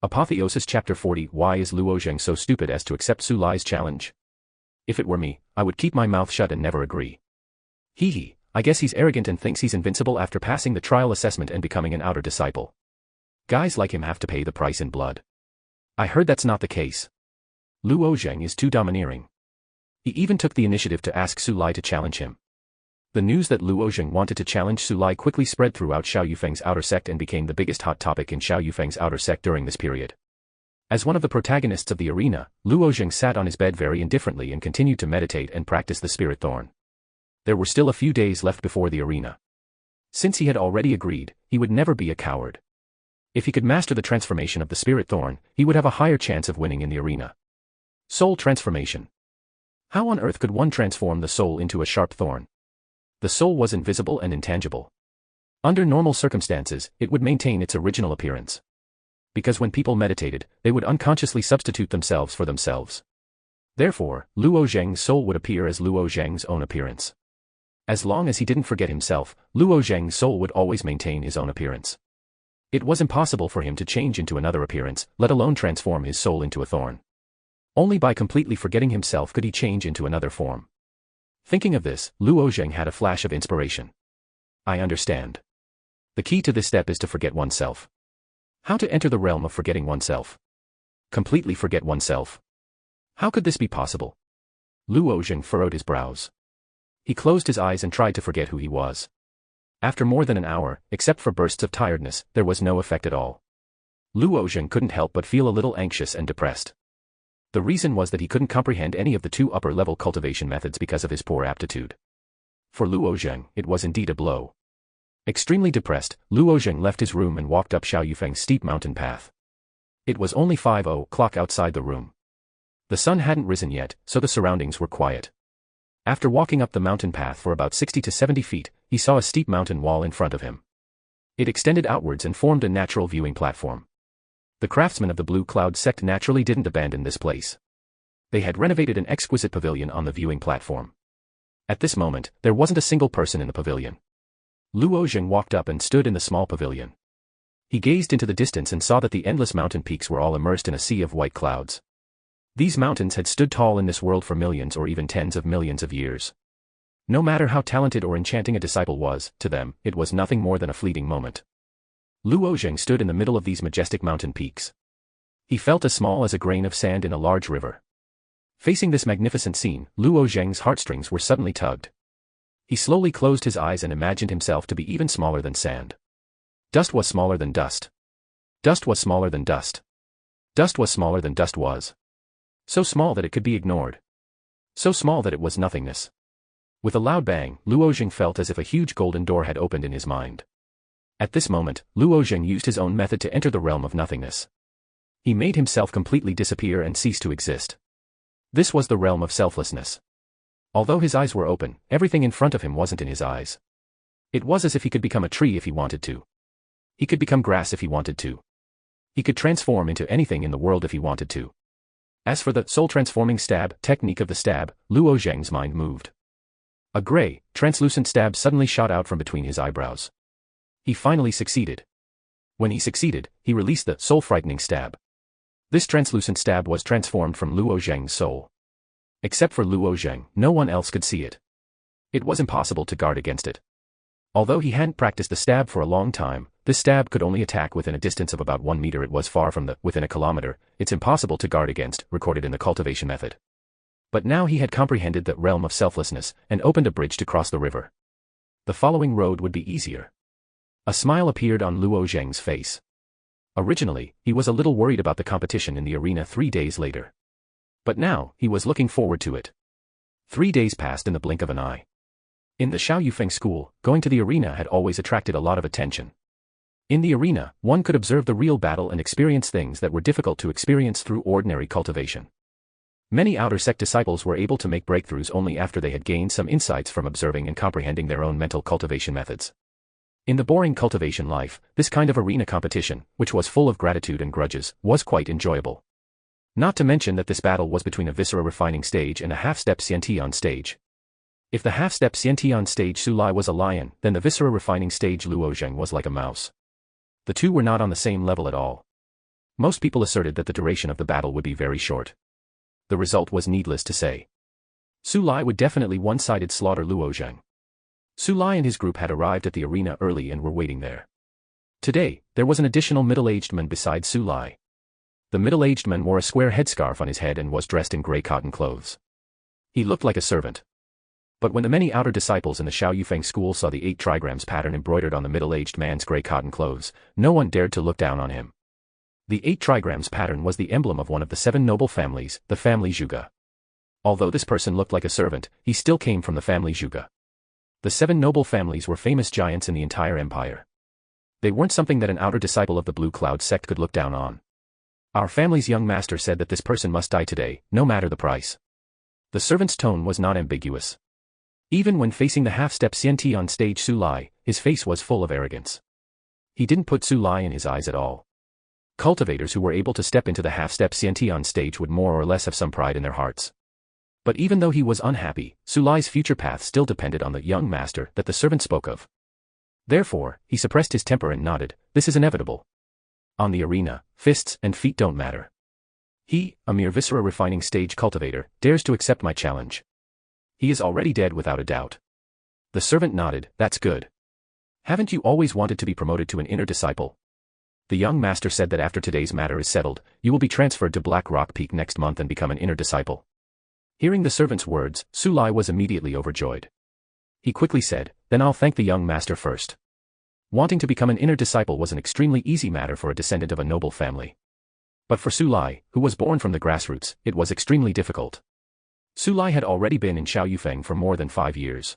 Apotheosis Chapter 40. Why is Luo Zheng so stupid as to accept Su Lai's challenge? If it were me, I would keep my mouth shut and never agree. Hee, I guess he's arrogant and thinks he's invincible after passing the trial assessment and becoming an outer disciple. Guys like him have to pay the price in blood. I heard that's not the case. Luo Zheng is too domineering. He even took the initiative to ask Su Lai to challenge him. The news that Luo Zheng wanted to challenge Su Lai quickly spread throughout Xiao Yufeng's outer sect and became the biggest hot topic in Xiao Yufeng's outer sect during this period. As one of the protagonists of the arena, Luo Zheng sat on his bed very indifferently and continued to meditate and practice the spirit thorn. There were still a few days left before the arena. Since he had already agreed, he would never be a coward. If he could master the transformation of the spirit thorn, he would have a higher chance of winning in the arena. Soul transformation. How on earth could one transform the soul into a sharp thorn? The soul was invisible and intangible. Under normal circumstances, it would maintain its original appearance. Because when people meditated, they would unconsciously substitute themselves for themselves. Therefore, Luo Zheng's soul would appear as Luo Zheng's own appearance. As long as he didn't forget himself, Luo Zheng's soul would always maintain his own appearance. It was impossible for him to change into another appearance, let alone transform his soul into a thorn. Only by completely forgetting himself could he change into another form. Thinking of this, Luo Zheng had a flash of inspiration. I understand. The key to this step is to forget oneself. How to enter the realm of forgetting oneself? Completely forget oneself. How could this be possible? Luo Zheng furrowed his brows. He closed his eyes and tried to forget who he was. After more than an hour, except for bursts of tiredness, there was no effect at all. Luo Zheng couldn't help but feel a little anxious and depressed. The reason was that he couldn't comprehend any of the two upper-level cultivation methods because of his poor aptitude. For Luo Zheng, it was indeed a blow. Extremely depressed, Luo Zheng left his room and walked up Xiao Yufeng's steep mountain path. It was only 5:00 outside the room. The sun hadn't risen yet, so the surroundings were quiet. After walking up the mountain path for about 60 to 70 feet, he saw a steep mountain wall in front of him. It extended outwards and formed a natural viewing platform. The craftsmen of the Blue Cloud sect naturally didn't abandon this place. They had renovated an exquisite pavilion on the viewing platform. At this moment, there wasn't a single person in the pavilion. Luo Zheng walked up and stood in the small pavilion. He gazed into the distance and saw that the endless mountain peaks were all immersed in a sea of white clouds. These mountains had stood tall in this world for millions or even tens of millions of years. No matter how talented or enchanting a disciple was, to them, it was nothing more than a fleeting moment. Luo Zheng stood in the middle of these majestic mountain peaks. He felt as small as a grain of sand in a large river. Facing this magnificent scene, Luo Zheng's heartstrings were suddenly tugged. He slowly closed his eyes and imagined himself to be even smaller than sand. Dust was smaller than dust. Dust was smaller than dust. Dust was smaller than dust was. So small that it could be ignored. So small that it was nothingness. With a loud bang, Luo Zheng felt as if a huge golden door had opened in his mind. At this moment, Luo Zheng used his own method to enter the realm of nothingness. He made himself completely disappear and cease to exist. This was the realm of selflessness. Although his eyes were open, everything in front of him wasn't in his eyes. It was as if he could become a tree if he wanted to. He could become grass if he wanted to. He could transform into anything in the world if he wanted to. As for the soul-transforming stab technique of the stab, Luo Zheng's mind moved. A gray, translucent stab suddenly shot out from between his eyebrows. He finally succeeded. When he succeeded, he released the soul-frightening stab. This translucent stab was transformed from Luo Zheng's soul. Except for Luo Zheng, no one else could see it. It was impossible to guard against it. Although he hadn't practiced the stab for a long time, this stab could only attack within a distance of about 1 meter. It was far from the within a kilometer. It's impossible to guard against, recorded in the cultivation method. But now he had comprehended the realm of selflessness and opened a bridge to cross the river. The following road would be easier. A smile appeared on Luo Zheng's face. Originally, he was a little worried about the competition in the arena 3 days later. But now, he was looking forward to it. 3 days passed in the blink of an eye. In the Xiao Yufeng school, going to the arena had always attracted a lot of attention. In the arena, one could observe the real battle and experience things that were difficult to experience through ordinary cultivation. Many outer sect disciples were able to make breakthroughs only after they had gained some insights from observing and comprehending their own mental cultivation methods. In the boring cultivation life, this kind of arena competition, which was full of gratitude and grudges, was quite enjoyable. Not to mention that this battle was between a viscera refining stage and a half-step Xiantian stage. If the half-step Xiantian stage Su Lai was a lion, then the viscera refining stage Luo Zheng was like a mouse. The two were not on the same level at all. Most people asserted that the duration of the battle would be very short. The result was needless to say. Su Lai would definitely one-sided slaughter Luo Zheng. Su Lai and his group had arrived at the arena early and were waiting there. Today, there was an additional middle-aged man beside Su Lai. The middle-aged man wore a square headscarf on his head and was dressed in grey cotton clothes. He looked like a servant. But when the many outer disciples in the Xiao Yufeng school saw the 8 trigrams pattern embroidered on the middle-aged man's grey cotton clothes, no one dared to look down on him. The 8 trigrams pattern was the emblem of one of the 7 noble families, the family Zhuge. Although this person looked like a servant, he still came from the family Zhuge. The 7 noble families were famous giants in the entire empire. They weren't something that an outer disciple of the Blue Cloud sect could look down on. Our family's young master said that this person must die today, no matter the price. The servant's tone was not ambiguous. Even when facing the half-step CNT on stage Su Lai, his face was full of arrogance. He didn't put Su Lai in his eyes at all. Cultivators who were able to step into the half-step CNT on stage would more or less have some pride in their hearts. But even though he was unhappy, Su Lai's future path still depended on the young master that the servant spoke of. Therefore, he suppressed his temper and nodded, this is inevitable. On the arena, fists and feet don't matter. He, a mere viscera-refining stage cultivator, dares to accept my challenge. He is already dead without a doubt. The servant nodded, that's good. Haven't you always wanted to be promoted to an inner disciple? The young master said that after today's matter is settled, you will be transferred to Black Rock Peak next month and become an inner disciple. Hearing the servant's words, Su Lai was immediately overjoyed. He quickly said, then I'll thank the young master first. Wanting to become an inner disciple was an extremely easy matter for a descendant of a noble family. But for Su Lai, who was born from the grassroots, it was extremely difficult. Su Lai had already been in Xiao Yufeng for more than 5 years.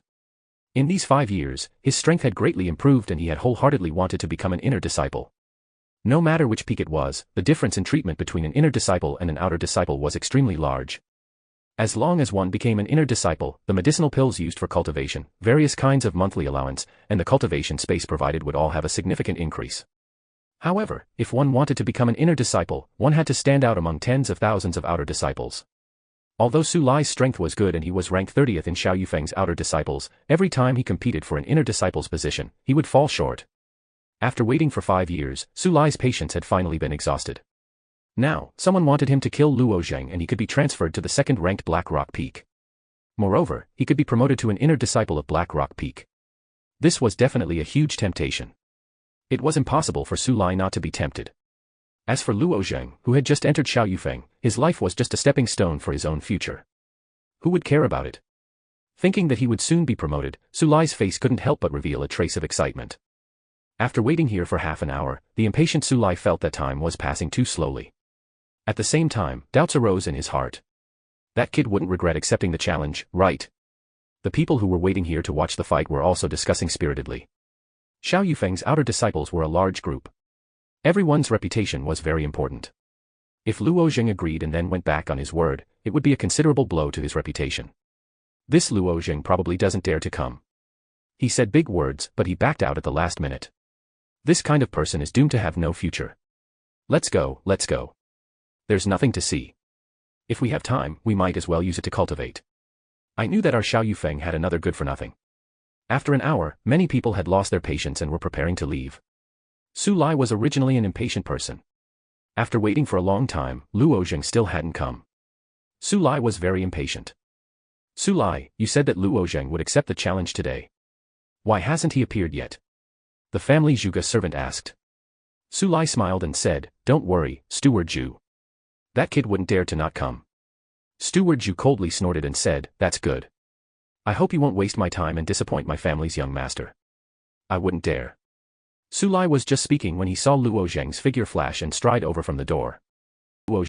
In these 5 years, his strength had greatly improved and he had wholeheartedly wanted to become an inner disciple. No matter which peak it was, the difference in treatment between an inner disciple and an outer disciple was extremely large. As long as one became an inner disciple, the medicinal pills used for cultivation, various kinds of monthly allowance, and the cultivation space provided would all have a significant increase. However, if one wanted to become an inner disciple, one had to stand out among tens of thousands of outer disciples. Although Su Lai's strength was good and he was ranked 30th in Xiao Yufeng's outer disciples, every time he competed for an inner disciple's position, he would fall short. After waiting for 5 years, Su Lai's patience had finally been exhausted. Now, someone wanted him to kill Luo Zheng and he could be transferred to the second-ranked Black Rock Peak. Moreover, he could be promoted to an inner disciple of Black Rock Peak. This was definitely a huge temptation. It was impossible for Su Lai not to be tempted. As for Luo Zheng, who had just entered Xiao Yufeng, his life was just a stepping stone for his own future. Who would care about it? Thinking that he would soon be promoted, Su Lai's face couldn't help but reveal a trace of excitement. After waiting here for half an hour, the impatient Su Lai felt that time was passing too slowly. At the same time, doubts arose in his heart. That kid wouldn't regret accepting the challenge, right? The people who were waiting here to watch the fight were also discussing spiritedly. Xiao Yufeng's outer disciples were a large group. Everyone's reputation was very important. If Luo Zheng agreed and then went back on his word, it would be a considerable blow to his reputation. This Luo Zheng probably doesn't dare to come. He said big words, but he backed out at the last minute. This kind of person is doomed to have no future. Let's go, let's go. There's nothing to see. If we have time, we might as well use it to cultivate. I knew that our Xiao Yufeng had another good for nothing. After an hour, many people had lost their patience and were preparing to leave. Su Lai was originally an impatient person. After waiting for a long time, Luo Zheng still hadn't come. Su Lai was very impatient. Su Lai, you said that Luo Zheng would accept the challenge today. Why hasn't he appeared yet? The family Zhuge servant asked. Su Lai smiled and said, don't worry, Steward Zhu. That kid wouldn't dare to not come. Steward Zhu coldly snorted and said, that's good. I hope you won't waste my time and disappoint my family's young master. I wouldn't dare. Su Lai was just speaking when he saw Luo Zheng's figure flash and stride over from the door. Luo